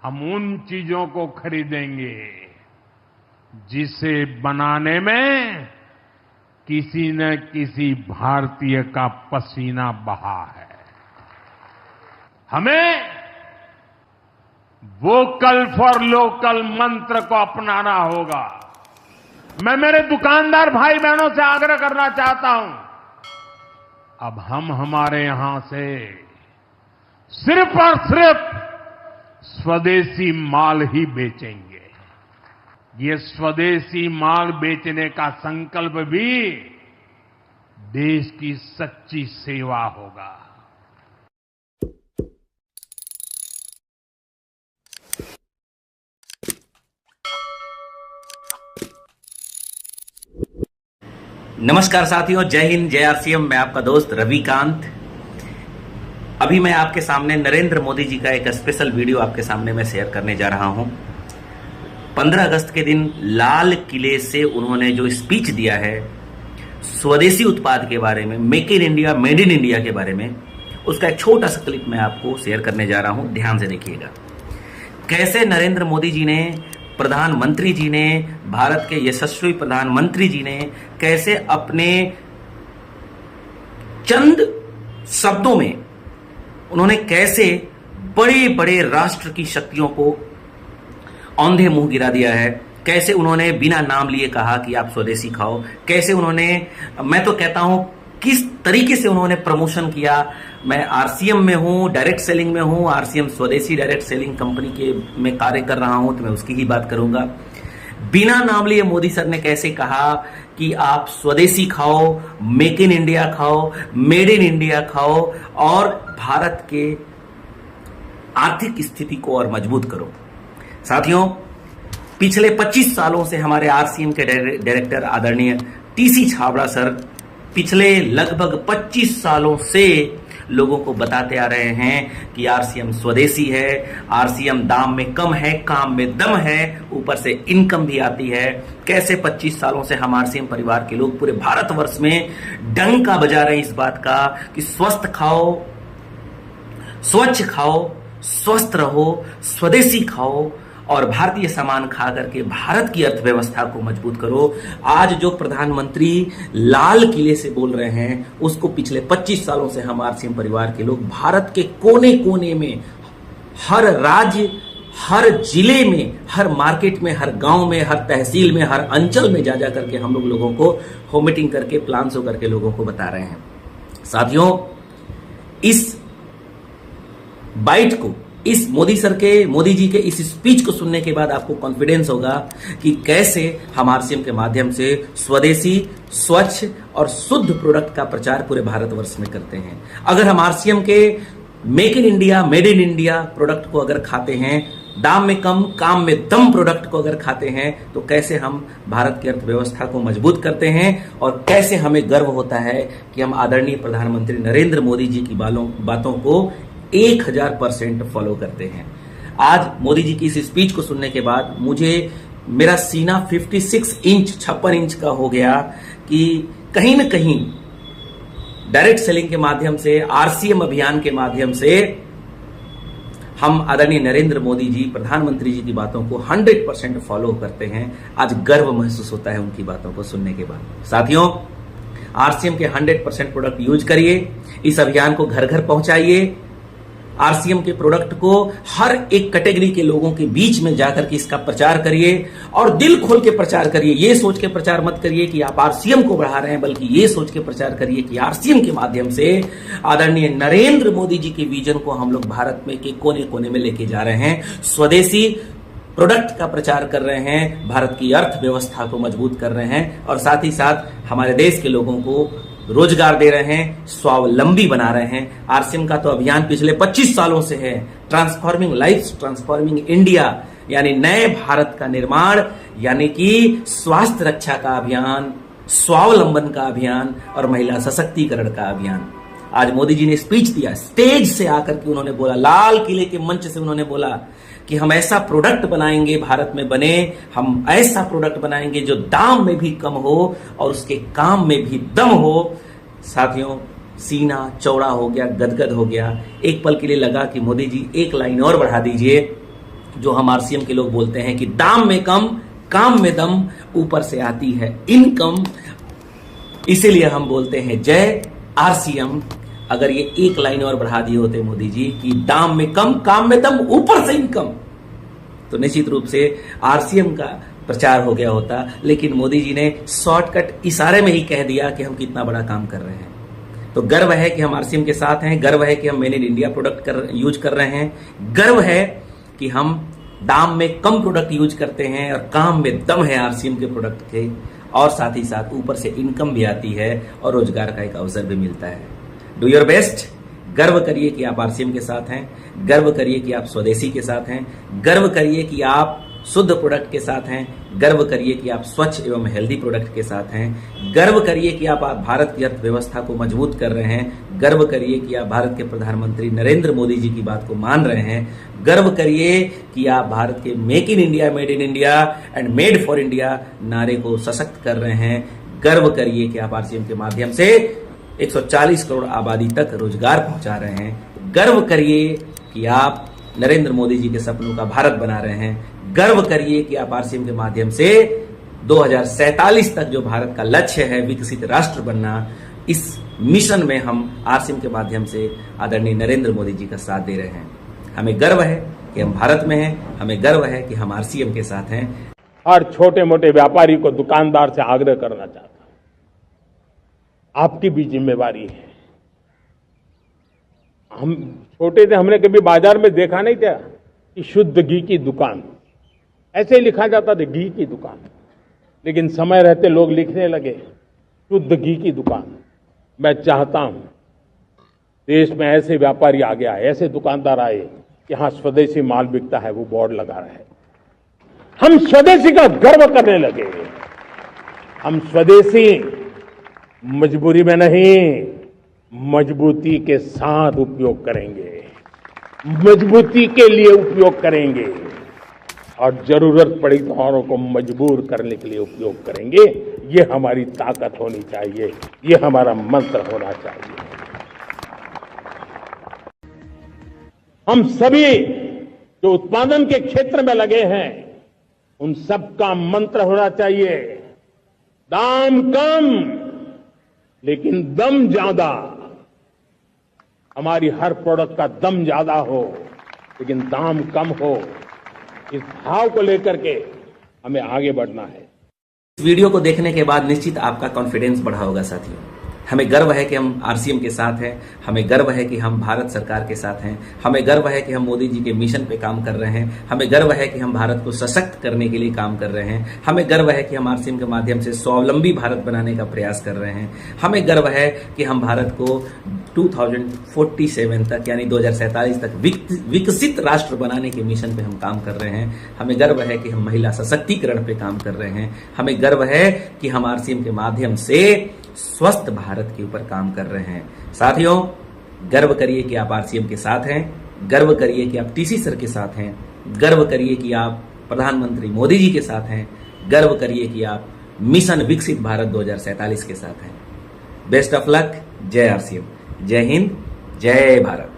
हम उन चीजों को खरीदेंगे जिसे बनाने में किसी न किसी भारतीय का पसीना बहा है। हमें वोकल फॉर लोकल मंत्र को अपनाना होगा। मैं मेरे दुकानदार भाई बहनों से आग्रह करना चाहता हूं, अब हम हमारे यहां से सिर्फ और सिर्फ स्वदेशी माल ही बेचेंगे। ये स्वदेशी माल बेचने का संकल्प भी देश की सच्ची सेवा होगा। नमस्कार साथियों, जय हिंद, जय आरसीएम। मैं आपका दोस्त रविकांत। अभी मैं आपके सामने नरेंद्र मोदी जी का एक स्पेशल वीडियो आपके सामने मैं शेयर करने जा रहा हूं। 15 अगस्त के दिन लाल किले से उन्होंने जो स्पीच दिया है स्वदेशी उत्पाद के बारे में, make in India, made in India के बारे में, उसका एक छोटा सा क्लिप मैं आपको शेयर करने जा रहा हूं। ध्यान से देखिएगा कैसे नरेंद्र मोदी जी ने, प्रधानमंत्री जी ने, भारत के यशस्वी प्रधानमंत्री जी ने कैसे अपने चंद शब्दों में उन्होंने कैसे बड़े बड़े राष्ट्र की शक्तियों को औंधे मुंह गिरा दिया है। कैसे उन्होंने बिना नाम लिए कहा कि आप स्वदेशी खाओ। कैसे उन्होंने, मैं तो कहता हूं किस तरीके से उन्होंने प्रमोशन किया। मैं आरसीएम में हूं, डायरेक्ट सेलिंग में हूं, आरसीएम स्वदेशी डायरेक्ट सेलिंग कंपनी के में कार्य कर रहा हूं, तो मैं उसकी ही बात करूंगा। बिना नाम लिए मोदी सर ने कैसे कहा कि आप स्वदेशी खाओ, मेक इन इंडिया खाओ, मेड इन इंडिया खाओ और भारत के आर्थिक स्थिति को और मजबूत करो। साथियों, पिछले 25 सालों से हमारे आरसीएम के डायरेक्टर आदरणीय टीसी छाबड़ा सर पिछले लगभग 25 सालों से लोगों को बताते आ रहे हैं कि आरसीएम स्वदेशी है, आरसीएम दाम में कम है, काम में दम है, ऊपर से इनकम भी आती है। कैसे 25 सालों से हम आरसीएम परिवार के लोग पूरे भारतवर्ष में डंका बजा रहे हैं इस बात का कि स्वस्थ खाओ, स्वच्छ खाओ, स्वस्थ रहो, स्वदेशी खाओ और भारतीय सामान खा करके भारत की अर्थव्यवस्था को मजबूत करो। आज जो प्रधानमंत्री लाल किले से बोल रहे हैं उसको पिछले 25 सालों से हम आरसीएम परिवार के लोग भारत के कोने कोने में, हर राज्य, हर जिले में, हर मार्केट में, हर गांव में, हर तहसील में, हर अंचल में जा जा करके हम लोगों को होम मीटिंग करके, प्लान शो करके लोगों को बता रहे हैं। साथियों, इस बाइट को, इस मोदी जी के इस स्पीच को सुनने के बाद आपको कॉन्फिडेंस होगा कि कैसे हम आरसीएम के माध्यम से स्वदेशी, स्वच्छ और शुद्ध प्रोडक्ट का प्रचार पूरे भारतवर्ष में करते हैं। अगर हम आरसीएम के make in India, made in India product को अगर खाते हैं, दाम में कम, काम में दम प्रोडक्ट को अगर खाते हैं, तो कैसे हम भारत की अर्थव्यवस्था को मजबूत करते हैं और कैसे हमें गर्व होता है कि हम आदरणीय प्रधानमंत्री नरेंद्र मोदी जी की बातों को 1000% फॉलो करते हैं। आज मोदी जी की इस स्पीच को सुनने के बाद मेरा सीना 56 इंच, 56 इंच का हो गया कि कहीं न कहीं डायरेक्ट सेलिंग के माध्यम से, आरसीएम अभियान के माध्यम से हम आदरणीय नरेंद्र मोदी जी, प्रधानमंत्री जी की बातों को 100% फॉलो करते हैं। आज गर्व महसूस होता है उनकी बातों को सुनने के बाद। साथियों, आरसीएम के 100% प्रोडक्ट यूज करिए, इस अभियान को घर घर पहुंचाइए, आरसीएम के प्रोडक्ट को हर एक कैटेगरी के लोगों के बीच में जाकर के इसका प्रचार करिए और दिल खोल के प्रचार करिए। ये सोच के प्रचार मत करिए कि आप आरसीएम को बढ़ा रहे हैं, बल्कि ये सोच के प्रचार करिए कि आरसीएम के माध्यम से आदरणीय नरेंद्र मोदी जी के विजन को हम लोग भारत में के कोने कोने में लेके जा रहे हैं। स्वदेशी प्रोडक्ट का प्रचार कर रहे हैं, भारत की अर्थव्यवस्था को मजबूत कर रहे हैं और साथ ही साथ हमारे देश के लोगों को रोजगार दे रहे हैं, स्वावलंबी बना रहे हैं। आरसीएम का तो अभियान पिछले 25 सालों से है, ट्रांसफॉर्मिंग लाइफ, ट्रांसफॉर्मिंग इंडिया, यानी नए भारत का निर्माण, यानी कि स्वास्थ्य रक्षा का अभियान, स्वावलंबन का अभियान और महिला सशक्तिकरण का अभियान। आज मोदी जी ने स्पीच दिया, स्टेज से आकर के उन्होंने बोला, लाल किले के मंच से उन्होंने बोला कि हम ऐसा प्रोडक्ट बनाएंगे, भारत में बने, हम ऐसा प्रोडक्ट बनाएंगे जो दाम में भी कम हो और उसके काम में भी दम हो। साथियों, सीना चौड़ा हो गया, गदगद हो गया। एक पल के लिए लगा कि मोदी जी एक लाइन और बढ़ा दीजिए जो हम आरसीएम के लोग बोलते हैं कि दाम में कम, काम में दम, ऊपर से आती है इनकम। इसीलिए हम बोलते हैं जय आरसीएम। अगर ये एक लाइन और बढ़ा दिए होते मोदी जी कि दाम में कम, काम में दम, ऊपर से इनकम, तो निश्चित रूप से आरसीएम का प्रचार हो गया होता। लेकिन मोदी जी ने शॉर्टकट इशारे में ही कह दिया कि हम कितना बड़ा काम कर रहे हैं। तो गर्व है कि हम आरसीएम के साथ हैं, गर्व है कि हम made in India product use कर रहे हैं, गर्व है कि हम दाम में कम प्रोडक्ट यूज करते हैं और काम में दम है आरसीएम के प्रोडक्ट के, और साथ ही साथ ऊपर से इनकम भी आती है और रोजगार का एक अवसर भी मिलता है। Do your best. गर्व करिए कि आप आरसीएम के साथ हैं, गर्व करिए कि आप स्वदेशी के साथ हैं, गर्व करिए कि आप शुद्ध प्रोडक्ट के साथ हैं, गर्व करिए कि आप स्वच्छ एवं हेल्दी प्रोडक्ट के साथ हैं, गर्व करिए कि आप भारत की अर्थव्यवस्था को मजबूत कर रहे हैं, गर्व करिए कि आप भारत के प्रधानमंत्री नरेंद्र मोदी जी की बात को मान रहे हैं, गर्व करिए कि आप भारत के make in India, made in India and made for India नारे को सशक्त कर रहे हैं, गर्व करिए कि आप आरसीएम के माध्यम से 140 करोड़ आबादी तक रोजगार पहुंचा रहे हैं, गर्व करिए कि आप नरेंद्र मोदी जी के सपनों का भारत बना रहे हैं, गर्व करिए कि आप आरसीएम के माध्यम से 2047 तक जो भारत का लक्ष्य है विकसित राष्ट्र बनना, इस मिशन में हम आरसीएम के माध्यम से आदरणीय नरेंद्र मोदी जी का साथ दे रहे हैं। हमें गर्व है कि हम भारत में हैं, हमें गर्व है कि हम आरसीएम के साथ हैं। हर छोटे मोटे व्यापारी को, दुकानदार से आग्रह करना चाहता हूं, आपकी भी जिम्मेवारी है। हम छोटे थे, हमने कभी बाजार में देखा नहीं था कि शुद्ध घी की दुकान, ऐसे ही लिखा जाता था घी की दुकान, लेकिन समय रहते लोग लिखने लगे शुद्ध घी की दुकान। मैं चाहता हूं देश में ऐसे व्यापारी आगे आए, ऐसे दुकानदार आए कि हाँ स्वदेशी माल बिकता है, वो बोर्ड लगा रहे हैं। हम स्वदेशी का गर्व करने लगे। हम स्वदेशी मजबूरी में नहीं, मजबूती के साथ उपयोग करेंगे, मजबूती के लिए उपयोग करेंगे और जरूरत पड़ी तो औरों को मजबूर करने के लिए उपयोग करेंगे। ये हमारी ताकत होनी चाहिए, ये हमारा मंत्र होना चाहिए। हम सभी जो उत्पादन के क्षेत्र में लगे हैं, उन सबका मंत्र होना चाहिए दाम कम लेकिन दम ज्यादा। हमारी हर प्रोडक्ट का दम ज्यादा हो लेकिन दाम कम हो, इस भाव को लेकर के हमें आगे बढ़ना है। इस वीडियो को देखने के बाद निश्चित आपका कॉन्फिडेंस बढ़ा होगा साथियों। हमें गर्व है कि हम आरसीएम के साथ हैं, हमें गर्व है कि हम भारत सरकार के साथ हैं, हमें गर्व है कि हम मोदी जी के मिशन पे काम कर रहे हैं, हमें गर्व है कि हम भारत को सशक्त करने के लिए काम कर रहे हैं, हमें गर्व है कि हम आरसीएम के माध्यम से स्वावलंबी भारत बनाने का प्रयास कर रहे हैं, हमें गर्व है कि हम भारत को 2047 तक यानी 2047 तक विकसित राष्ट्र बनाने के मिशन पे हम काम कर रहे हैं, हमें गर्व है कि हम महिला सशक्तिकरण पे काम कर रहे हैं, हमें गर्व है कि हम आरसीएम के माध्यम से स्वस्थ भारत के ऊपर काम कर रहे हैं। साथियों, गर्व करिए कि आप आरसीएम के साथ हैं, गर्व करिए कि आप टीसी सर के साथ हैं, गर्व करिए कि आप प्रधानमंत्री मोदी जी के साथ हैं, गर्व करिए कि आप मिशन विकसित भारत 2047 के साथ हैं। Best of luck. जय आरसीएम, जय हिंद, जय भारत।